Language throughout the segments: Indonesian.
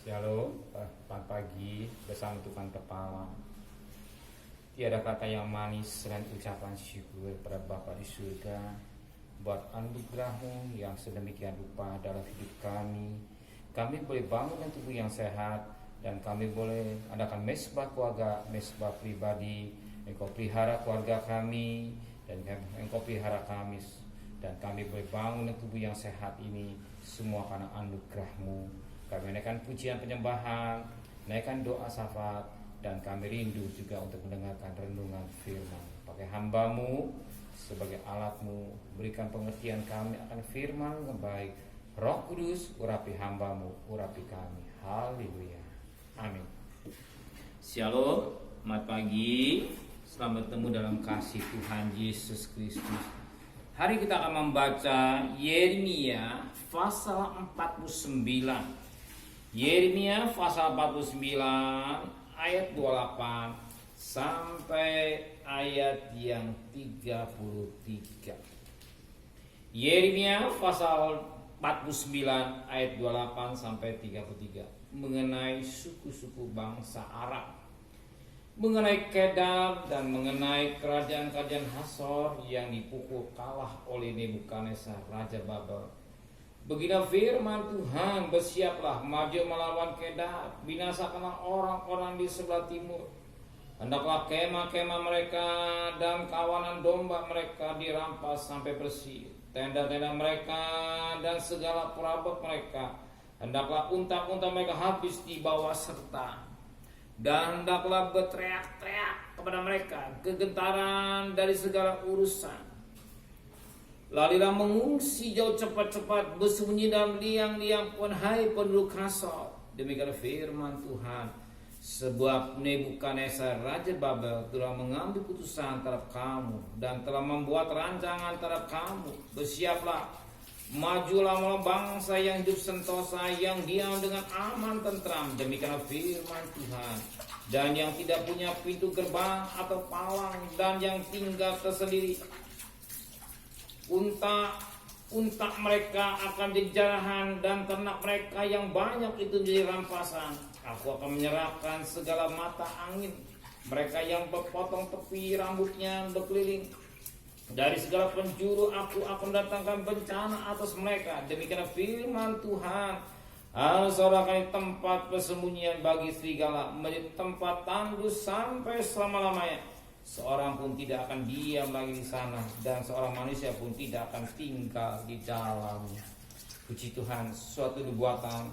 Shalom, selamat pagi bersama Tuhan Kepala. Tiada kata yang manis selain ucapan syukur pada Bapa di surga buat anugerah-Mu yang sedemikian rupa dalam hidup kami. Kami boleh bangun dengan tubuh yang sehat dan kami boleh adakan mesbah keluarga, mesbah pribadi. Engkau pelihara keluarga kami dan Engkau pelihara kami, dan kami boleh bangun dengan tubuh yang sehat ini semua karena anugerah-Mu. Kami naikkan pujian penyembahan, naikkan doa syafaat, dan kami rindu juga untuk mendengarkan renungan firman. Pakai hamba-Mu sebagai alat-Mu, berikan pengertian kami akan firman yang baik. Roh Kudus, urapi hamba-Mu, urapi kami. Haleluya. Amin. Shalom, selamat pagi. Selamat bertemu dalam kasih Tuhan Yesus Kristus. Hari kita akan membaca Yeremia pasal 49. Yeremia pasal 49 ayat 28 sampai ayat yang 33. Yeremia pasal 49 ayat 28 sampai 33 mengenai suku-suku bangsa Arab, mengenai Kedar dan mengenai kerajaan-kerajaan Hasor yang dipukul kalah oleh Nebukadnezar raja Babel. Begini firman Tuhan, bersiaplah maju melawan Kedar, binasakanlah orang-orang di sebelah timur. Hendaklah kemah-kemah mereka dan kawanan domba mereka dirampas sampai bersih. Tenda-tenda mereka dan segala perabot mereka, hendaklah unta-unta mereka habis dibawa serta. Dan hendaklah berteriak-teriak kepada mereka kegentaran dari segala urusan. Larilah mengungsi jauh cepat-cepat, bersembunyi dalam liang-liang pun, hai penduduk Hasor. Demikian firman Tuhan, sebab Nebukadnezar raja Babel telah mengambil putusan terhadap kamu dan telah membuat rancangan terhadap kamu. Bersiaplah, majulah melawan bangsa yang hidup sentosa, yang diam dengan aman tentram. Demikian firman Tuhan. Dan yang tidak punya pintu gerbang atau palang, dan yang tinggal tersendiri. Unta mereka akan jadi jarahan, dan ternak mereka yang banyak itu jadi rampasan. Aku akan menyerahkan segala mata angin mereka yang berpotong tepi rambutnya berkeliling. Dari segala penjuru aku akan mendatangkan bencana atas mereka. Demikian firman Tuhan. Seorang tempat persembunyian bagi serigala, menjadi tempat tandus sampai selama-lamanya. Seorang pun tidak akan diam lagi di sana, dan seorang manusia pun tidak akan tinggal di dalamnya. Puji Tuhan, suatu nubuatan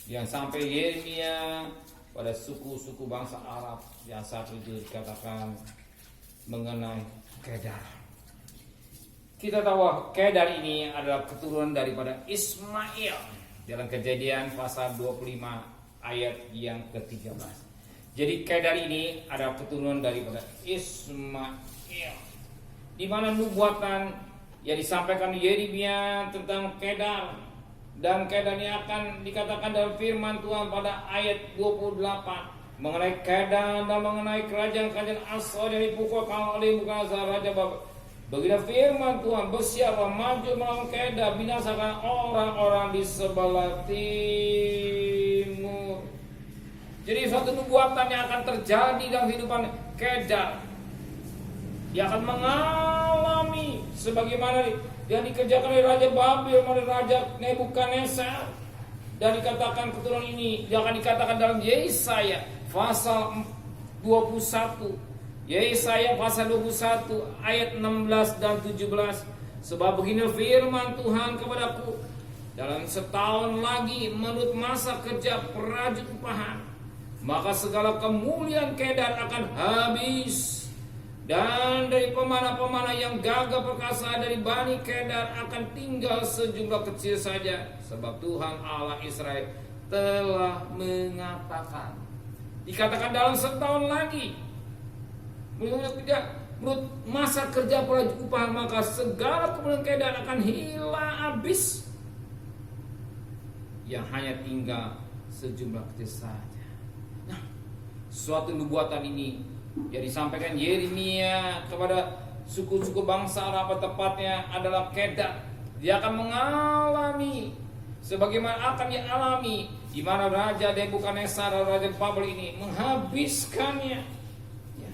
yang sampai Yeremia pada suku-suku bangsa Arab yang saat itu dikatakan mengenai Kedar. Kita tahu Kedar ini adalah keturunan daripada Ismail dalam Kejadian pasal 25 ayat yang ke-13. Jadi Kedar ini adalah keturunan daripada Ismail, di mana nubuatan yang disampaikan Yeremia tentang Kedar, dan Kedar ini akan dikatakan dalam firman Tuhan pada ayat 28 mengenai Kedar dan mengenai kerajaan-kerajaan Hasor yang dipukul kalah oleh Nebukadnezar raja Babel. Begini firman Tuhan, bersiaplah maju melawan Kedar, binasakan orang-orang di sebelah timur. Jadi suatu nubuatan yang akan terjadi dalam kehidupan Kedar. Dia akan mengalami sebagaimana yang dikerjakan oleh Raja Babel, oleh Raja Nebukadnezar. Dan dikatakan keturunan ini, dia akan dikatakan dalam Yesaya pasal 21. Yesaya pasal 21 ayat 16 dan 17. Sebab begini firman Tuhan kepadaku, dalam setahun lagi menurut masa kerja prajurit upahan, maka segala kemuliaan Kedar akan habis, dan dari pemanah-pemanah yang gagah perkasa dari Bani Kedar akan tinggal sejumlah kecil saja. Sebab Tuhan Allah Israel telah mengatakan. Dikatakan dalam setahun lagi, menurut masa kerja prajurit upahan, maka segala kemuliaan Kedar akan hilang habis, yang hanya tinggal sejumlah kecil saja. Nah, suatu nubuatan ini yang disampaikan Yeremia kepada suku-suku bangsa Arab, tepatnya adalah Kedar. Dia akan mengalami sebagaimana akan dialami di mana Raja Nebukadnezar, Raja Babel ini menghabiskannya, ya,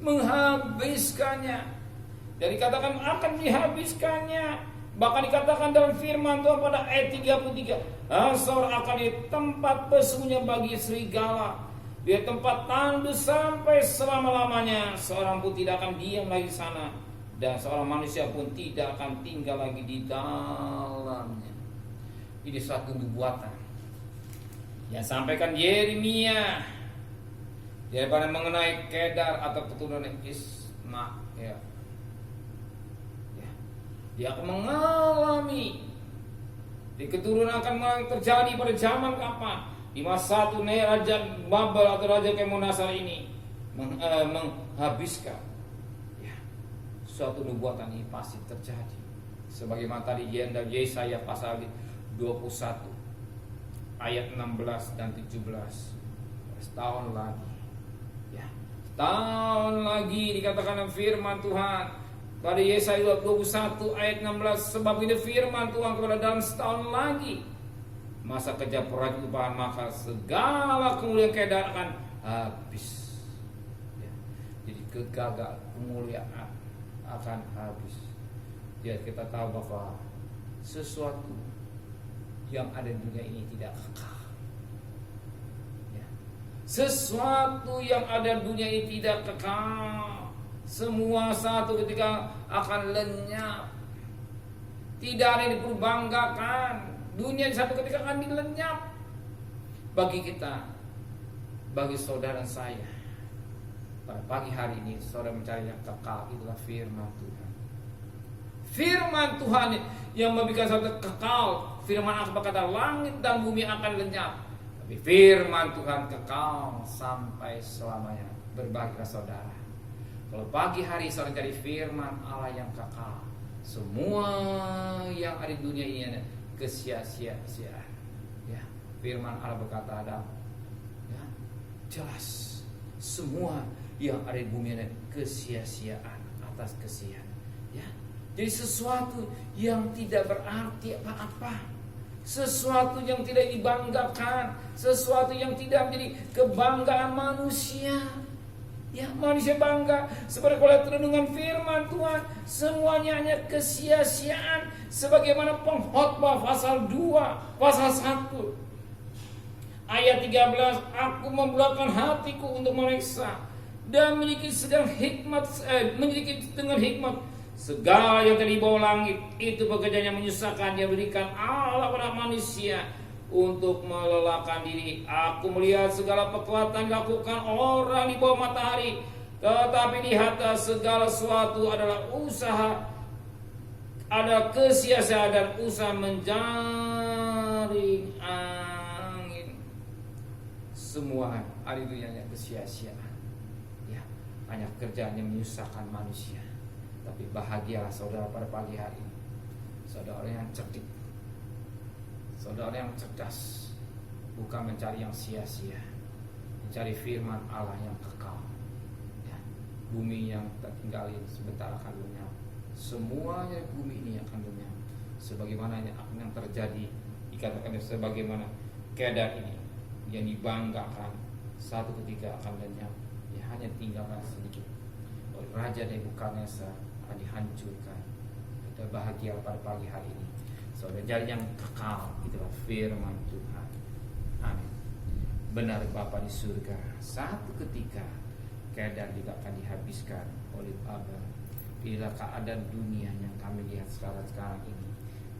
menghabiskannya. Dan dikatakan akan dihabiskannya. Bahkan dikatakan dalam firman Tuhan pada ayat 33, Hazor akan di tempat bersembunyi bagi serigala, di tempat tandus sampai selama-lamanya. Seorang pun tidak akan diam lagi di sana, dan seorang manusia pun tidak akan tinggal lagi di dalamnya. Ini suatu nubuatan yang sampaikan Yeremia daripada mengenai Kedar atau keturunan Ismail. Dia akan mengalami di keturunan akan terjadi pada zaman kapan? Di masa satu Raja Babel atau Raja Kemonasar ini menghabiskan. Ya, suatu nubuatan ini pasti terjadi. Sebagaimana tadi Yesaya pasal 21 ayat 16 dan 17. Setahun lagi. Ya, setahun lagi dikatakan firman Tuhan. Pada Yesaya 21 ayat 16, sebab ini firman Tuhan kepada dalam setahun lagi masa kerja perayaan, maka segala kemuliaan Kedar akan habis. Ya. Jadi kegagal kemuliaan akan habis. Ya, kita tahu bahwa sesuatu yang ada di dunia ini tidak kekal. Ya. Sesuatu yang ada di dunia ini tidak kekal. Semua satu ketika akan lenyap. Tidak ada yang diperbanggakan. Dunia satu ketika akan dilenyap. Bagi kita, bagi saudara saya, pada pagi hari ini saudara mencari yang kekal. Itulah firman Tuhan. Firman Tuhan yang memberikan satu kekal. Firman Allah berkata langit dan bumi akan lenyap, tapi firman Tuhan kekal sampai selamanya. Berbahagialah saudara kalau pagi hari saudara cari firman Allah yang kekal. Semua yang ada di dunia ini ada kesia-siaan. Ya, firman Allah berkata ada, ya, jelas semua yang ada di bumi ini kesia-siaan atas kesia-siaan. Ya, jadi sesuatu yang tidak berarti apa-apa, sesuatu yang tidak dibanggakan, sesuatu yang tidak menjadi kebanggaan manusia. Ya, manusia bangga seperti kalau renungan firman Tuhan, semuanya hanya kesia-siaan. Sebagaimana Pengkhotbah pasal 2, pasal 1 ayat 13, aku membulatkan hatiku untuk meriksa dan memiliki dengan hikmat segala yang dari bawah langit. Itu pekerjaan yang menyusahkan, yang berikan Allah pada manusia untuk melelahkan diri. Aku melihat segala perbuatan dilakukan orang di bawah matahari, tetapi di atas segala sesuatu adalah usaha, ada kesia-siaan dan usaha menjaring angin. Semua ada itu hanya kesia-siaan. Ya, hanya kerjaan yang menyusahkan manusia. Tapi bahagialah saudara pada pagi hari ini, saudara yang cerdik, saudara yang cerdas, bukan mencari yang sia-sia, mencari firman Allah yang kekal. Ya, bumi yang tertinggalin sebentar akan lenyap. Semuanya bumi ini akan lenyap. Sebagaimana yang terjadi dikatakan sebagaimana Kedar ini yang dibanggakan satu ketika akan lenyap. Ya, hanya tinggalkan sedikit. Oleh Raja Nebukadnezar akan dihancurkan. Kita bahagia pada pagi hari ini. Saudara, jari yang kekal itulah firman Tuhan. Amin. Benar Bapa di surga, satu ketika Kedar juga akan dihabiskan oleh Babel. Inilah keadaan dunia yang kami lihat sekarang ini.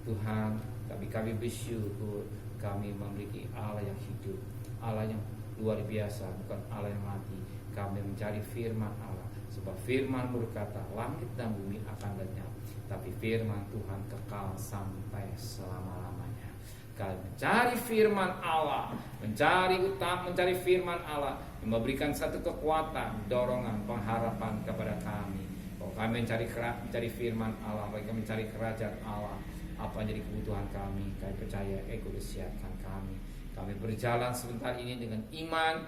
Tuhan, kami bersyukur kami memiliki Allah yang hidup, Allah yang luar biasa, bukan Allah yang mati. Kami mencari firman Allah, sebab firman berkata langit dan bumi akan lenyap, tapi firman Tuhan kekal sampai selama-lamanya. Kami mencari firman Allah, mencari firman Allah yang memberikan satu kekuatan, dorongan, pengharapan kepada kami. Kalau kami mencari firman Allah, bagi kami mencari kerajaan Allah, apa yang jadi kebutuhan kami percaya Engkau disiapkan kami. Kami berjalan sebentar ini dengan iman,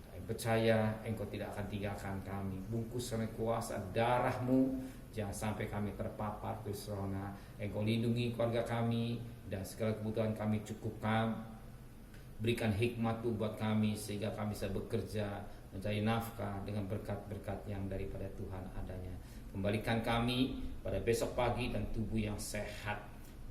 kami percaya Engkau tidak akan tinggalkan kami. Bungkus kami kuasa darah-Mu, jangan sampai kami terpapar corona. Engkau lindungi keluarga kami dan segala kebutuhan kami cukupkan. Berikan hikmat Tuhan buat kami sehingga kami bisa bekerja mencari nafkah dengan berkat-berkat yang daripada Tuhan adanya. Kembalikan kami pada besok pagi dan tubuh yang sehat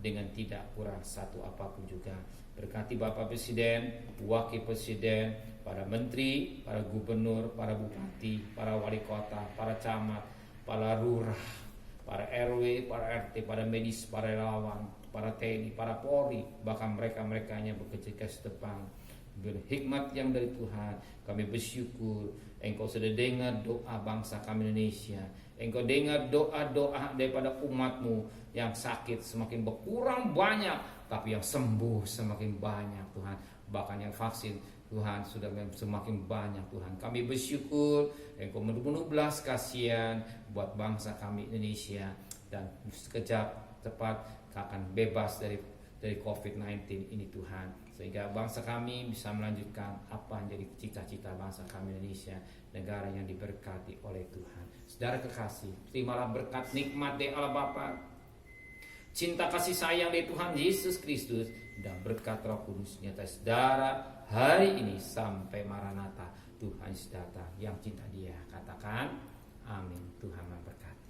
dengan tidak kurang satu apapun juga. Berkati Bapak Presiden, Wakil Presiden, para menteri, para gubernur, para bupati, para wali kota, para camat, para lurah, para RW, para RT, para medis, para relawan, para TNI, para Polri, bahkan mereka-mereka yang bekerja ke depan. Berhikmat yang dari Tuhan, kami bersyukur Engkau sudah dengar doa bangsa kami Indonesia. Engkau dengar doa-doa daripada umat-Mu yang sakit semakin berkurang banyak, tapi yang sembuh semakin banyak Tuhan. Bahkan yang vaksin Tuhan sudah semakin banyak Tuhan. Kami bersyukur Engkau menuh belas kasihan buat bangsa kami Indonesia, dan sekejap cepat akan bebas dari COVID-19 ini Tuhan, sehingga bangsa kami bisa melanjutkan apa yang jadi cita-cita bangsa kami Indonesia, negara yang diberkati oleh Tuhan. Saudara kekasih, terimalah berkat nikmat dari Allah Bapa, cinta kasih sayang dari Tuhan Yesus Kristus, dan berkat Roh Kudus nyata saudara hari ini sampai Maranatha. Tuhan Yesus datang, yang cinta Dia katakan amin. Tuhan memberkati.